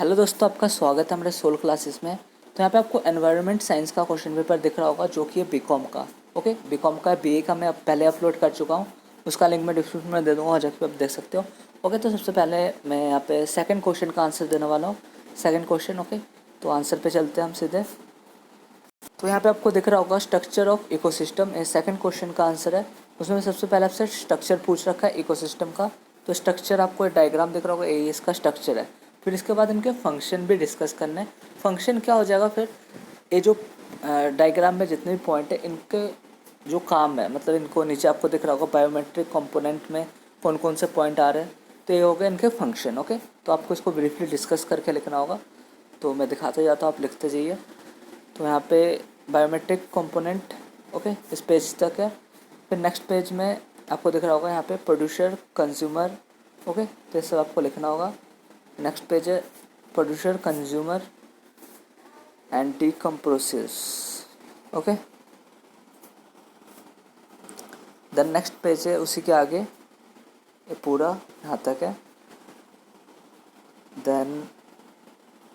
Hello दोस्तों, आपका स्वागत है हमारे सोल क्लासेस में। तो यहाँ पे आपको एनवायरनमेंट साइंस का क्वेश्चन पेपर दिख रहा होगा, जो कि है बीकॉम का। ओके, बीकॉम का बीए का मैं पहले अपलोड कर चुका हूँ, उसका लिंक मैं डिस्क्रिप्शन में दे दूँगा, वहाँ जाकर आप देख सकते हो। ओके, तो सबसे पहले मैं यहाँ पे सेकंड क्वेश्चन का आंसर देने वाला हूँ। सेकंड क्वेश्चन, ओके, तो आंसर पे चलते हैं हम सीधे। तो यहाँ पे आपको दिख रहा होगा स्ट्रक्चर ऑफ इकोसिस्टम, ये सेकंड क्वेश्चन का आंसर है। उसमें सबसे पहले आपसे स्ट्रक्चर पूछ रखा है इकोसिस्टम का। तो स्ट्रक्चर आपको डायग्राम दिख रहा होगा, ये इसका स्ट्रक्चर है। फिर इसके बाद इनके फंक्शन भी डिस्कस करने हैं। फंक्शन क्या हो जाएगा फिर, ये जो डायग्राम में जितने भी पॉइंट है इनके जो काम है, मतलब इनको नीचे आपको दिख रहा होगा बायोमेट्रिक कंपोनेंट में कौन कौन से पॉइंट आ रहे हैं, तो ये हो गए इनके फंक्शन। ओके, तो आपको इसको ब्रीफली डिस्कस करके लिखना होगा, तो मैं दिखाते जाता हूँ, आप लिखते जाइए। तो यहाँ पे बायोमेट्रिक कंपोनेंट, ओके, इस पेज तक है। फिर नेक्स्ट पेज में आपको दिख रहा होगा यहाँ पे प्रोड्यूसर कंज्यूमर, ओके, तो ये सब आपको लिखना होगा। नेक्स्ट पेज है producer consumer and decomposers, okay. Then next page है उसी के आगे, ये पूरा यहाँ तक है। देन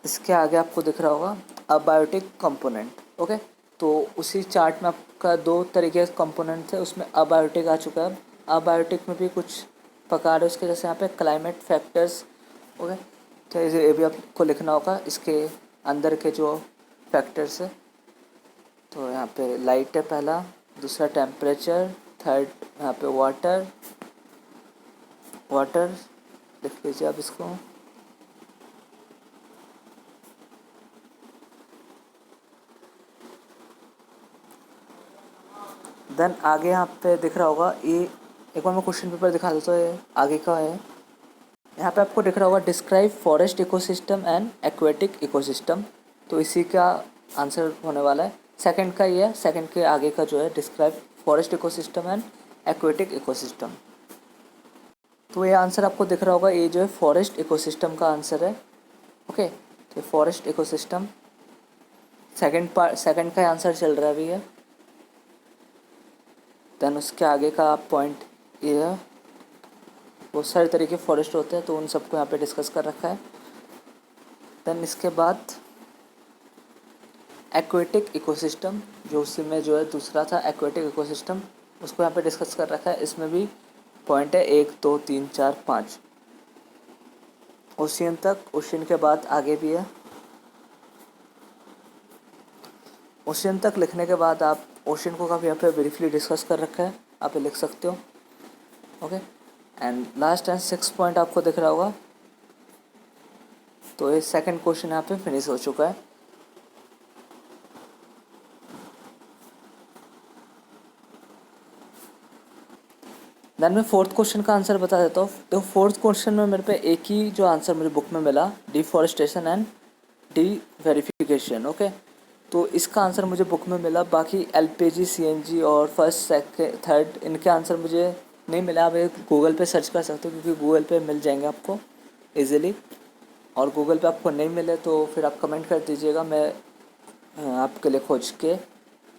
इसके आगे आपको दिख रहा होगा अबायोटिक कंपोनेंट, ओके। तो उसी चार्ट में आपका दो तरीके के कंपोनेंट थे, उसमें अबायोटिक आ चुका है। अबायोटिक में भी कुछ प्रकार है उसके, जैसे यहाँ पे क्लाइमेट फैक्टर्स, ओके, तो ये भी आपको लिखना होगा इसके अंदर के जो फैक्टर्स है। तो यहाँ पे लाइट है पहला, दूसरा टेम्परेचर, थर्ड यहाँ पे वाटर वाटर लिख लीजिए आप इसको। देन आगे यहाँ पे दिख रहा होगा, ये एक बार मैं क्वेश्चन पेपर दिखा देता हूँ, ये आगे का है। यहाँ पे आपको दिख रहा होगा describe forest ecosystem and aquatic ecosystem, तो इसी का आंसर होने वाला है। सेकंड का ये है, सेकंड के आगे का जो है describe forest ecosystem and aquatic ecosystem, तो ये आंसर आपको दिख रहा होगा, ये जो है फॉरेस्ट इकोसिस्टम का आंसर है। ओके, तो फॉरेस्ट इकोसिस्टम सेकंड का आंसर चल रहा है अभी है। देन उसके आगे का पॉइंट ये है, बहुत सारे तरीके फॉरेस्ट होते हैं, तो उन सबको यहाँ पे डिस्कस कर रखा है। देन इसके बाद एक्वेटिक इकोसिस्टम, जो उसी में जो है दूसरा था एक्वेटिक इकोसिस्टम, उसको यहाँ पे डिस्कस कर रखा है। इसमें भी पॉइंट है 1 2 3 4 5 ओशियन तक। ओशियन के बाद आगे भी है। ओशियन तक लिखने के बाद आप ओशियन को काफ़ी यहाँ पे ब्रीफली डिस्कस कर रखा है, आप ये लिख सकते हो। Okay, and last and 6 point आपको दिख रहा होगा। तो ये सेकंड क्वेश्चन यहाँ पे फिनिश हो चुका है। देन मैं फोर्थ क्वेश्चन का आंसर बता देता हूँ। तो फोर्थ क्वेश्चन में मेरे पे एक ही जो आंसर मुझे बुक में मिला, deforestation and D verification, okay. तो इसका आंसर मुझे बुक में मिला, बाकी एलपीजी सीएनजी और फर्स्ट सेकंड थर्ड इनके आंसर मुझे नहीं मिला। आप गूगल पे सर्च कर सकते हो, क्योंकि गूगल पे मिल जाएंगे आपको इजीली। और गूगल पे आपको नहीं मिले तो फिर आप कमेंट कर दीजिएगा, मैं आपके लिए खोज के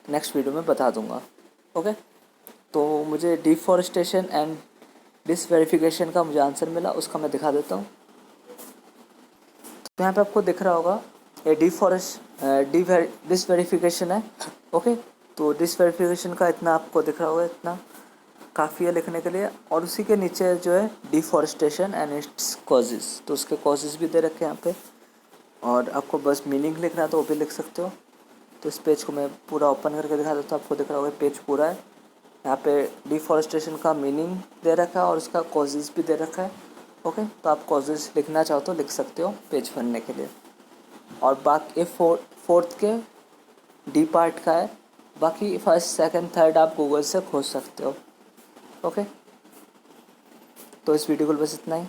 नेक्स्ट वीडियो में बता दूंगा। ओके, तो मुझे डिफॉरेस्टेशन एंड डिसवेरिफिकेशन का मुझे आंसर मिला, उसका मैं दिखा देता हूँ। तो यहाँ पे आपको दिख रहा होगा ये डिसवेरिफिकेशन है, ओके। तो डिसवेरिफिकेशन का इतना आपको दिख रहा होगा, इतना काफ़ी है लिखने के लिए। और उसी के नीचे जो है डिफॉरेस्टेशन एंड इट्स कॉजेज़, तो उसके कॉजेज़ भी दे रखे हैं यहाँ पे, और आपको बस मीनिंग लिखना है तो वो भी लिख सकते हो। तो इस पेज को मैं पूरा ओपन करके दिखा देता हूँ, आपको दिख रहा होगा पेज पूरा है। यहाँ पे डिफॉरेस्टेशन का मीनिंग दे रखा है और उसका कॉजेज़ भी दे रखा है, ओके। तो आप कॉजेज़ लिखना चाहो तो लिख सकते हो पेज भरने के लिए। और बाकी फोर्थ के डी पार्ट का है, बाकी फर्स्ट सेकंड थर्ड आप गूगल से खोज सकते हो, ओके। तो इस वीडियो को बस इतना ही।